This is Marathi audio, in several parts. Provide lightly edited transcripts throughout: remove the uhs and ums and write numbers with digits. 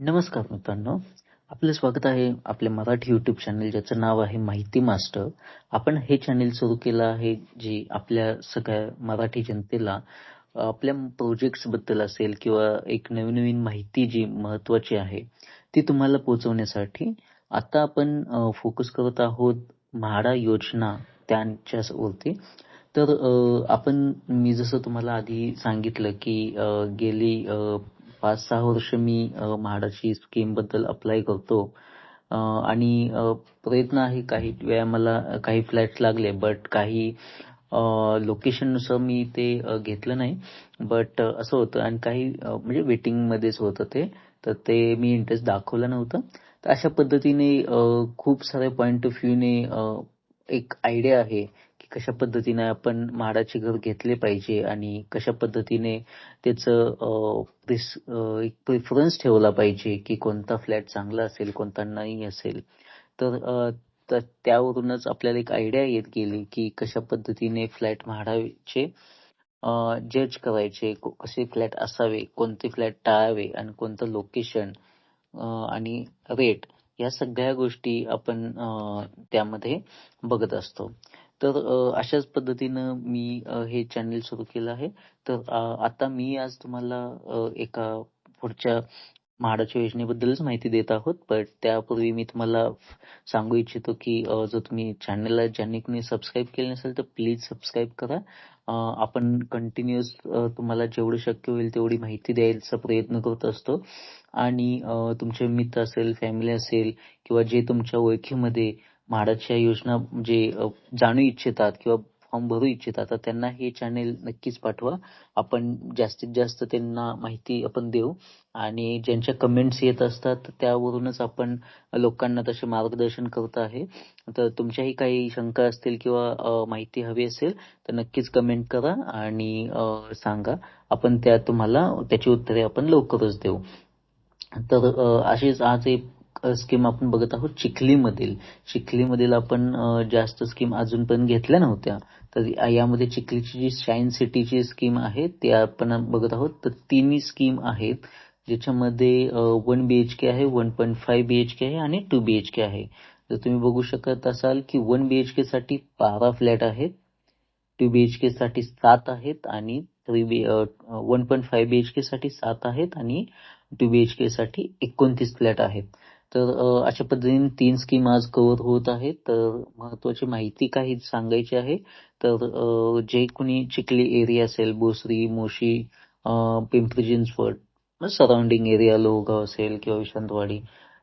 नमस्कार मित्रांनो, आपलं स्वागत आहे आपल्या मराठी यूट्यूब चॅनल ज्याचं नाव आहे माहिती मास्टर. आपण हे चॅनल सुरू केलं आहे जे आपल्या सगळ्या मराठी जनतेला आपल्या प्रोजेक्ट्सबद्दल असेल किंवा एक नवीन माहिती जी महत्त्वाची आहे ती तुम्हाला पोहोचवण्यासाठी. आता आपण फोकस करत आहोत म्हाडा योजना त्यांच्यावरती. तर मी जसं तुम्हाला आधी सांगितलं की गेली 5-6 वर्ष मी म्हाडाची स्कीमबद्दल अप्लाय करतो. आणि प्रयत्न आहे. काही वेळा मला काही फ्लॅट्स लागले, बट काही लोकेशननुसार मी ते घेतलं नाही. बट असं होतं आणि काही म्हणजे वेटिंगमध्येच होतं ते. तर ते मी इंटरेस्ट दाखवला नव्हता. तर अशा पद्धतीने खूप साऱ्या पॉइंट ऑफ व्ह्यूने एक आयडिया आहे, की कशा पद्धतीने आपण म्हाडाचे घर घेतले पाहिजे आणि कशा पद्धतीने त्याचं एक प्रिफरन्स ठेवला पाहिजे, की कोणता फ्लॅट चांगला असेल, कोणता नाही असेल. तर तर त्यावरूनच आपल्याला एक आयडिया येत गेली, की कशा पद्धतीने फ्लॅट म्हाडाचे जज करायचे, कसे फ्लॅट असावे, कोणते फ्लॅट टाळावे आणि कोणतं लोकेशन आणि रेट या सगळ्या गोष्टी आपण त्यामध्ये बघत असतो. तर अशाच पद्धतीनं मी हे चॅनल सुरू केलं आहे. तर आता मी आज तुम्हाला एका पुढच्या म्हाडाच्या योजनेबद्दलच माहिती देत आहोत. बट त्यापूर्वी मी तुम्हाला सांगू इच्छितो, की जर तुम्ही चॅनलला ज्यांनी कोणी सबस्क्राईब केलं नसेल तर प्लीज सबस्क्राईब करा. आपण कंटिन्यूअस तुम्हाला जेवढं शक्य होईल तेवढी माहिती द्यायचा प्रयत्न करत असतो. आणि तुमचे मित्र असेल, फॅमिली असेल किंवा जे तुमच्या ओळखीमध्ये म्हाडाच्या योजना जे जाणू इच्छितात किंवा फॉर्म भरू इच्छितात, तर त्यांना हे चॅनेल नक्कीच पाठवा. आपण जास्तीत जास्त त्यांना माहिती आपण देऊ आणि ज्यांच्या कमेंट्स येत असतात तर त्यावरूनच आपण लोकांना तसे मार्गदर्शन करत आहे. तर तुमच्याही काही शंका असतील किंवा माहिती हवी असेल तर नक्कीच कमेंट करा आणि सांगा. आपण तुम्हाला त्याची उत्तरे आपण लवकरच देऊ. तर अशीच आज एक स्कीम आपण बघत आहोत चिखलीमधील. चिखलीमधील आपण जास्त स्कीम अजूनपर्यंत घेतल्या नव्हत्या. तर यामध्ये चिखलीची जी शाईन सिटीची स्कीम आहे ते आपण बघत आहोत. तर तिन्ही स्कीम आहेत ज्याच्यामध्ये 1 BHK आहे, 1.5 BHK आहे आणि 2 BHK आहे. तर तुम्ही बघू शकत असाल की 1 BHK साठी 12 फ्लॅट आहेत, 2 BHK साठी 7 आहेत आणि 1.5 BHK साठी 7 आहेत आणि 2 BHK साठी 29 फ्लॅट आहेत. तर अशा पद्धतीने 3 स्कीम आज कव्हर होत आहेत. तर महत्त्वाची माहिती काही सांगायची आहे. तर जे कोणी चिखली एरिया असेल, भोसरी, मोशी, पिंपरी चिंचवड, सराउंडिंग एरिया लोहगाव असेल किंवा विश्रांतवाडी,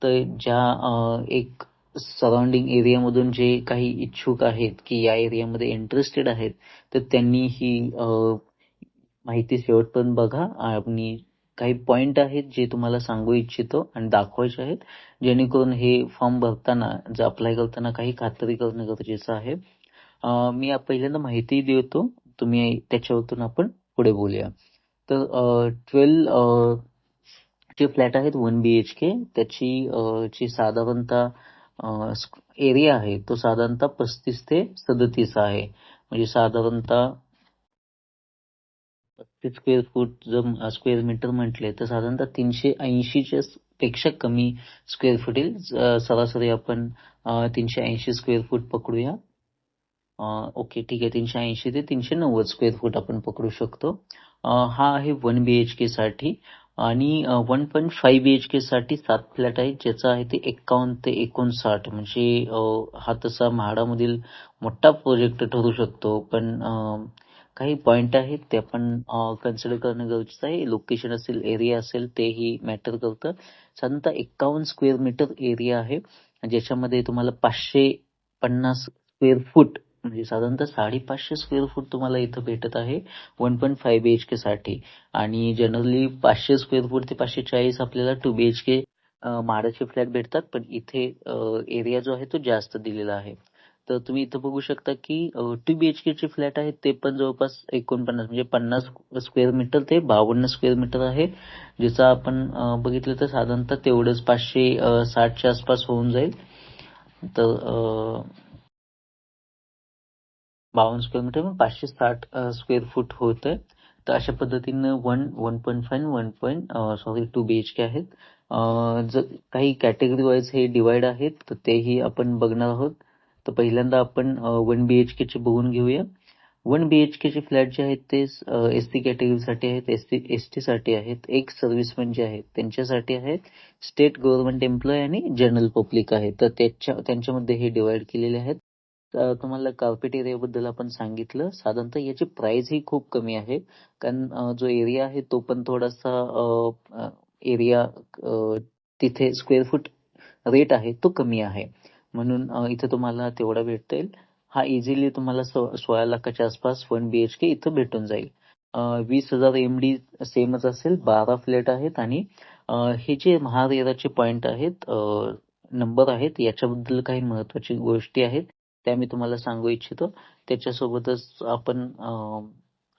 तर ज्या एक सराउंडिंग एरियामधून जे काही इच्छुक आहेत, की या एरियामध्ये इंटरेस्टेड आहेत, तर त्यांनी ही माहिती शेवटपर्यंत बघा. आणि काही पॉइंट आहेत जे तुम्हाला सांगू इच्छितो आणि दाखवायचे आहेत, जेणेकरून हे फॉर्म भरताना जर अप्लाय करताना काही खात्री करणं गरजेचं आहे. मी पहिल्यांदा माहिती देतो, तुम्ही त्याच्यावरून आपण पुढे बोलूया. तर 12 जे फ्लॅट आहेत 1 BHK त्याची जी साधारणतः एरिया आहे तो साधारणतः 35 ते 37 आहे. म्हणजे साधारणतः 35 स्क्वेअर फूट जर स्क्वेअर मीटर म्हटले तर साधारणतः 380च्या पेक्षा कमी स्क्वेअर फूट येईल. सरासरी आपण 380 स्क्वेअर फूट पकडूया. ओके, ठीक आहे. 380 ते 390 स्क्वेअर फूट आपण पकडू शकतो. हा आहे 1 BHK साठी. आणि 1.5 BHK साठी 7 फ्लॅट आहेत, ज्याचा आहे ते 51 ते 59. म्हणजे हा तसा म्हाडामधील मोठा प्रोजेक्ट ठरू शकतो. पण काही पॉइंट आहेत ते आपण कन्सिडर करणं गरजेचं आहे. लोकेशन असेल, एरिया असेल तेही मॅटर करतं. साधारणतः 51 स्क्वेअर मीटर एरिया आहे, ज्याच्यामध्ये तुम्हाला 550 स्क्वेअर फूट म्हणजे साधारणतः 550 स्क्वेअर फूट तुम्हाला इथं भेटत आहे 1.5 BHK साठी. आणि जनरली 500 स्क्वेअर फूट ते 540 आपल्याला 2 BHK म्हाडाचे फ्लॅट भेटतात. पण इथे एरिया जो आहे तो जास्त दिलेला आहे. तर तुम्ही इथं बघू शकता की 2 BHK चे फ्लॅट आहेत ते पण जवळपास 49 म्हणजे 50 स्क्वेअर मीटर ते 52 स्क्वेअर मीटर आहे. ज्याचं आपण बघितलं तर साधारणतः तेवढंच 560च्या आसपास होऊन जाईल. तर 52 स्क्वेअर मीटर मग 560 स्क्वेअर फूट होतं. तर अशा पद्धतीनं 1.5 आणि 2 BHK आहेत. काही कॅटेगरी वाईज हे डिवाइड आहेत, तर तेही आपण बघणार आहोत. तर पहिल्यांदा आपण 1 BHK चे बघून घेऊया. 1 BHK चे फ्लॅट जे आहेत ते SC कॅटेगरीसाठी आहेत, ST साठी आहेत, एक्स सर्व्हिसमन जे आहेत त्यांच्यासाठी आहेत, स्टेट गव्हर्नमेंट एम्प्लॉय आणि जनरल पब्लिक आहे. तर त्यांच्यामध्ये हे डिवाइड केलेले आहेत. तुम्हाला कार्पेट एरियाबद्दल आपण सांगितलं. साधारणतः याची प्राइस ही खूप कमी आहे, कारण जो एरिया आहे तो पण थोडासा एरिया तिथे स्क्वेअर फूट रेट आहे तो कमी आहे, म्हणून इथे तुम्हाला तेवढा भेटता येईल. हा इझिली तुम्हाला 16 लाखाच्या आसपास 1 BHK इथं भेटून जाईल. 20,000 MD सेमच असेल, 12 फ्लॅट आहेत आणि हे जे महारेराचे पॉइंट आहेत, नंबर आहेत, याच्याबद्दल काही महत्वाची गोष्टी आहेत त्या मी तुम्हाला सांगू इच्छितो. त्याच्यासोबतच आपण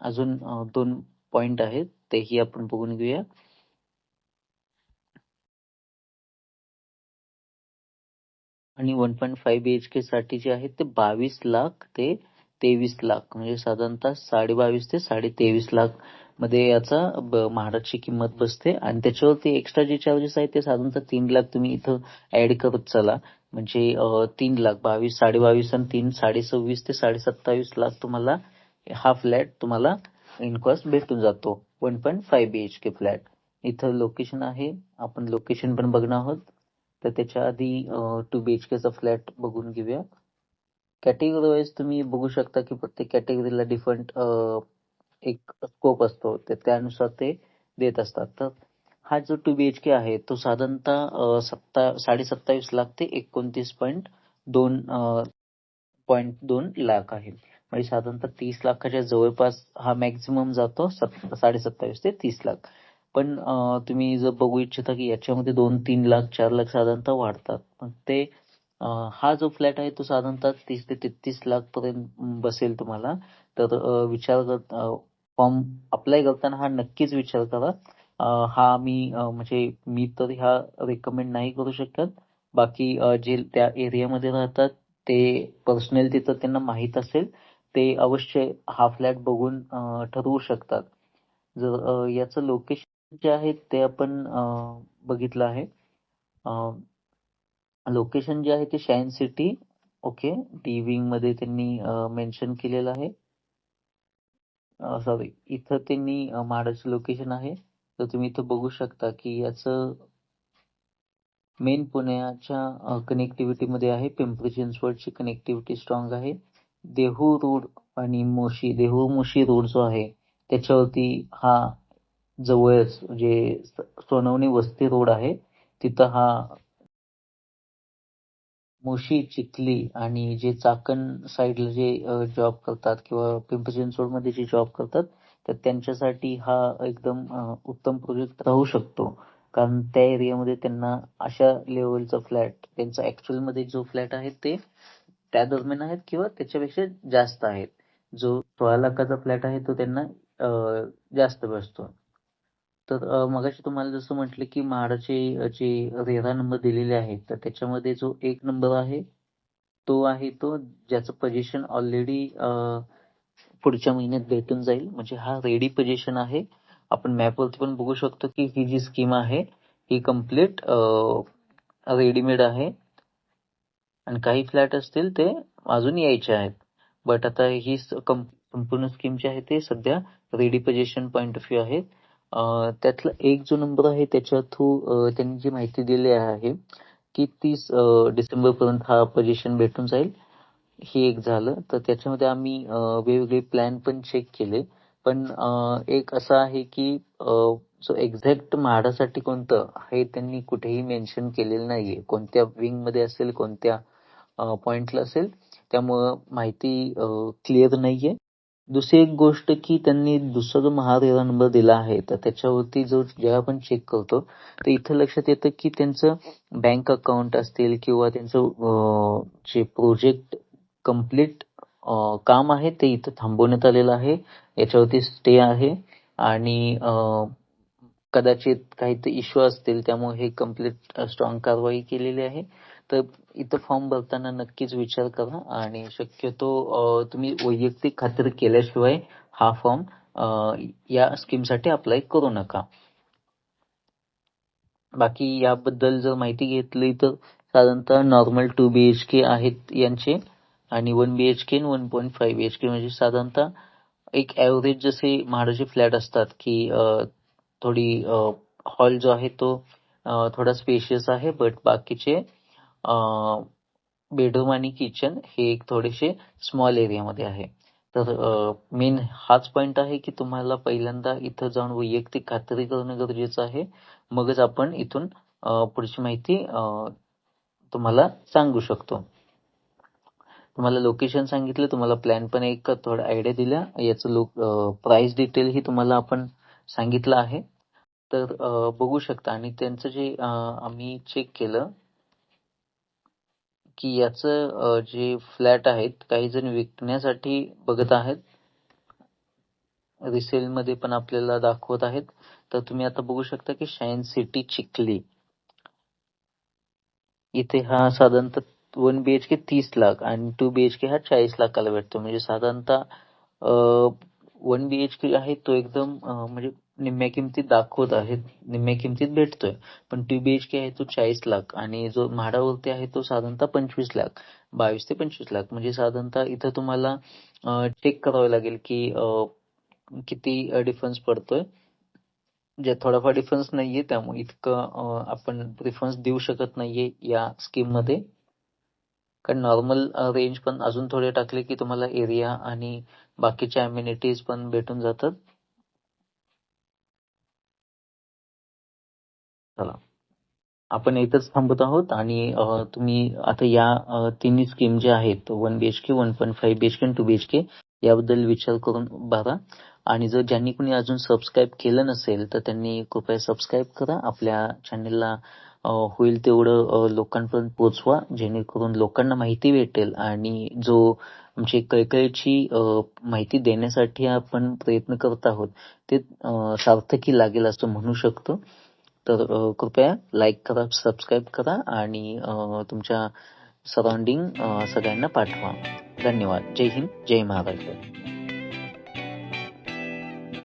अजून 2 पॉइंट आहेत तेही आपण बघून घेऊया. आणि 1.5 BHK साठी जे आहे ते 22 लाख ते 23 लाख, म्हणजे साधारणतः 22.5 ते 23.5 लाख मध्ये याचा म्हाडाची किंमत बसते. आणि त्याच्यावरती एक्स्ट्रा जे चार्जेस आहेत ते साधारणतः 3 लाख तुम्ही इथं ऍड करत चला, म्हणजे 3 लाख 22, 22.5 आणि 3, 26.5 ते 27.5 लाख तुम्हाला हा फ्लॅट तुम्हाला इन कॉस्ट भेटून जातो. 1.5 BHK फ्लॅट इथं लोकेशन आहे, आपण लोकेशन पण बघणार आहोत. तर त्याच्या आधी 2 BHK चा फ्लॅट बघून घेऊया. कॅटेगरी वाईज तुम्ही बघू शकता की प्रत्येक कॅटेगरीला डिफरंट एक स्कोप असतो, तर त्यानुसार ते देत असतात. तर हा जो 2 BHK आहे तो साधारणतः 27.5 लाख ते 29.2 लाख आहे, म्हणजे साधारणतः 30 लाखाच्या जवळपास हा मॅक्झिमम जातो, 27.5 ते 30 लाख. पण तुम्ही जर बघू इच्छिता की याच्यामध्ये 2-3 लाख 4 लाख साधारणतः वाढतात, पण ते हा जो फ्लॅट आहे तो साधारणतः 30 ते 33 लाख पर्यंत बसेल तुम्हाला. तर विचार कर, फॉर्म अप्लाय करताना हा नक्कीच विचार करा. हा म्हणजे मी तर हा रेकमेंड नाही करू शकत. बाकी जे त्या एरियामध्ये राहतात ते पर्सनल तिथं त्यांना माहित असेल, ते अवश्य हा फ्लॅट बघून ठरवू शकतात. जर याचं लोकेशन जे आहे ते आपण बघितलं आहे. लोकेशन जे आहे ते shine city, okay, D wing मध्ये त्यांनी मेन्शन केलेलं आहे. सॉरी, इथं त्यांनी म्हाडाचं लोकेशन आहे. तर तुम्ही इथं बघू शकता की याचं मेन पुण्याच्या कनेक्टिव्हिटी मध्ये आहे. पिंपरी चिंचवडची कनेक्टिव्हिटी स्ट्रॉंग आहे. देहू रोड आणि देहू मोशी रोड जो आहे त्याच्यावरती हा जवळच जे सोनवणे वस्ती रोड आहे तिथं हा मोशी, चिखली आणि जे चाकण साईडला जे जॉब करतात किंवा पिंपरी चिंचवडमध्ये जे जॉब करतात, तर त्यांच्यासाठी हा एकदम उत्तम प्रोजेक्ट राहू शकतो. कारण त्या एरियामध्ये त्यांना अशा लेवलचा फ्लॅट, त्यांचा ऍक्च्युअल मध्ये जो फ्लॅट आहे ते त्या दरम्यान आहेत किंवा त्याच्यापेक्षा जास्त आहेत. जो 16 लाखाचा फ्लॅट आहे तो त्यांना जास्त बसतो. तर मगाशी तुम्हाला जसं म्हटलं की म्हाडाचे जे रेरा नंबर दिलेले आहेत, तर त्याच्यामध्ये जो 1 नंबर आहे तो आहे तो ज्याचं पोझिशन ऑलरेडी पुढच्या महिन्यात भेटून जाईल, म्हणजे हा रेडी पोझिशन आहे. आपण मॅपवरती पण बघू शकतो की ही जी स्कीम आहे ही कम्प्लीट रेडीमेड आहे आणि काही फ्लॅट असतील ते अजून यायचे आहेत. बट आता ही संपूर्ण स्कीम जी आहे ते सध्या ready position point of view आहे. त्यातला एक जो नंबर आहे त्याच्या थ्रू त्यांनी जी माहिती दिली आहे की 30 डिसेंबर पर्यंत हा पोझिशन भेटून जाईल. हे एक झालं. तर त्याच्यामध्ये आम्ही वेगवेगळे प्लॅन पण चेक केले, पण एक असं आहे की जो एक्झॅक्ट म्हाडासाठी कोणतं हे त्यांनी कुठेही मेन्शन केलेलं नाहीये. कोणत्या विंग मध्ये असेल, कोणत्या पॉइंटला असेल, त्यामुळं माहिती क्लिअर नाहीये. दुसरी एक गोष्ट की त्यांनी दुसरा जो महारेरा नंबर दिला आहे, तर त्याच्यावरती जेव्हा आपण चेक करतो तर इथं लक्षात येतं की त्यांचं बँक अकाउंट असतील किंवा त्यांचं जे प्रोजेक्ट कम्प्लीट काम आहे ते इथं थांबवण्यात आलेलं आहे. याच्यावरती स्टे आहे आणि कदाचित काहीतरी इश्यू असतील त्यामुळे हे कम्प्लीट स्ट्रॉंग कारवाई केलेली आहे. तर इथं फॉर्म भरताना नक्कीच विचार करा आणि शक्यतो तुम्ही वैयक्तिक खात्री केल्याशिवाय हा फॉर्म या स्कीमसाठी अप्लाय करू नका. बाकी याबद्दल जर माहिती घेतली तर साधारणतः नॉर्मल 2 BHK आहेत यांचे, आणि 1 BHK आणि 1.5 BHK म्हणजे साधारणतः एक ॲव्हरेज जसे म्हाडाचे फ्लॅट असतात की थोडी हॉल जो आहे तो थोडा स्पेशियस आहे, बट बाकीचे बेडरूम आणि किचन हे एक थोडेसे स्मॉल एरियामध्ये आहे. तर मेन हाच पॉइंट आहे की तुम्हाला पहिल्यांदा इथं जाऊन वैयक्तिक खात्री करणं गरजेचं आहे. मगच आपण इथून पुढची माहिती तुम्हाला सांगू शकतो. तुम्हाला लोकेशन सांगितलं, तुम्हाला प्लॅन पण एक थोडा आयडिया दिला. याचं प्राइस डिटेल ही तुम्हाला आपण सांगितलं आहे. तर बघू शकता, आणि त्यांचं जे आम्ही चेक केलं की याचं जे फ्लॅट आहेत काही जण विकण्यासाठी बघत आहेत, रिसेलमध्ये पण आपल्याला दाखवत आहेत. तर तुम्ही आता बघू शकता की शाईन सिटी चिखली इथे हा साधारणतः 1 BHK 30 लाख आणि 2 BHK हा 40 लाखाला भेटतो. म्हणजे साधारणतः 1 BHK आहे तो एकदम म्हणजे निम्म्या किमतीत दाखवत आहेत, निम्म्या किमतीत भेटतोय. पण 2 BHK आहे तो 40 लाख, आणि जो म्हाडावरती आहे तो साधारणतः 25 लाख, 22 ते 25 लाख. म्हणजे साधारणतः इथं तुम्हाला चेक करावं लागेल की किती डिफरन्स पडतोय. जे थोडाफार डिफरन्स नाहीये, त्यामुळे इतकं आपण प्रिफरन्स देऊ शकत नाहीये या स्कीम मध्ये. कारण नॉर्मल रेंज पण अजून थोडे टाकले की तुम्हाला एरिया आणि बाकीच्या अम्युनिटीज पण भेटून जातात. चला, आपण इथंच थांबत आहोत, आणि तुम्ही आता या तिन्ही स्कीम ज्या आहेत 1 BHK, 1.5 BHK आणि 2 BHK याबद्दल विचार करून बघा. आणि जर ज्यांनी कोणी अजून सबस्क्राईब केलं नसेल तर त्यांनी कृपया सबस्क्राईब करा. आपल्या चॅनलला होईल तेवढं लोकांपर्यंत पोहोचवा, जेणेकरून लोकांना माहिती भेटेल, आणि जो आमची कळकळीची माहिती देण्यासाठी आपण प्रयत्न करत आहोत ते सार्थकी लागेल असं म्हणू शकतो. तर कृपया लाईक करा, सबस्क्राईब करा, आणि तुमच्या सराउंडिंग सगळ्यांना पाठवा. धन्यवाद. जय हिंद, जय महाराष्ट्र.